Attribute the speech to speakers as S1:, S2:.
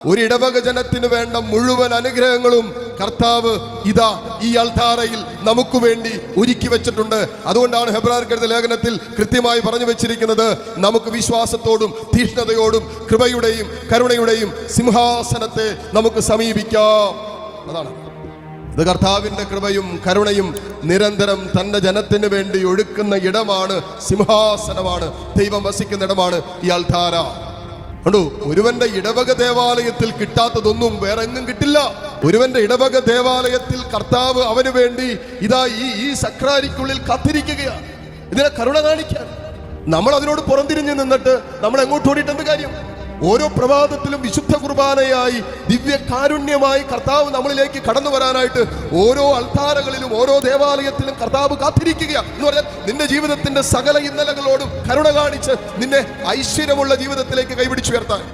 S1: ഒരു ഇടവക ജനത്തിന് വേണ്ട മുഴുവൻ അനുഗ്രഹങ്ങളും കർത്താവ് ഇതാ ഈ അൾത്താരയിൽ നമുക്ക് വേണ്ടി ഒരുക്കി വെച്ചിട്ടുണ്ട്. അതുകൊണ്ടാണ് ഹെബ്രായർക്കെഴുതിയ ലേഖനത്തിൽ കൃത്യമായി പറഞ്ഞു വെച്ചിരിക്കുന്നത്, നമുക്ക് വിശ്വാസത്തോടും തീഷ്ണതയോടും കൃപയുടെയും കരുണയുടെയും സിംഹാസനത്തെ നമുക്ക് സമീപിക്കാം. അതാണ് ഇത്. കർത്താവിന്റെ കൃപയും കരുണയും നിരന്തരം തന്റെ ജനത്തിന് വേണ്ടി ഒഴുക്കുന്ന ഇടമാണ്, സിംഹാസനമാണ്, ദൈവം വസിക്കുന്ന ഇടമാണ് ഈ അൾത്താര. കണ്ടു, ഒരുവന്റെ ഇടവക ദേവാലയത്തിൽ കിട്ടാത്തതൊന്നും വേറെ എങ്ങും കിട്ടില്ല. ഒരുവന്റെ ഇടവക ദേവാലയത്തിൽ കർത്താവ് അവന് വേണ്ടി ഇതാ ഈ സക്രാരിക്കുള്ളിൽ കാത്തിരിക്കുകയാണ്, ഇതിനെ കരുണ കാണിക്കാൻ. നമ്മൾ അതിനോട് പുറംതിരിഞ്ഞു നിന്നിട്ട് നമ്മൾ എങ്ങോട്ട് ഓടിയിട്ട് എന്ത് കാര്യം? ഓരോ പ്രഭാതത്തിലും വിശുദ്ധ കുർബാനയായി ദിവ്യ കാരുണ്യമായി കർത്താവ് നമ്മളിലേക്ക് കടന്നു വരാനായിട്ട് ഓരോ അൾത്താരകളിലും ഓരോ ദേവാലയത്തിലും കർത്താവ് കാത്തിരിക്കുക എന്ന് പറഞ്ഞാൽ നിന്റെ ജീവിതത്തിന്റെ സകല ഇന്നലകളോടും കരുണ കാണിച്ച് നിന്നെ ഐശ്വര്യമുള്ള ജീവിതത്തിലേക്ക് കൈപിടിച്ചുയർത്താൻ.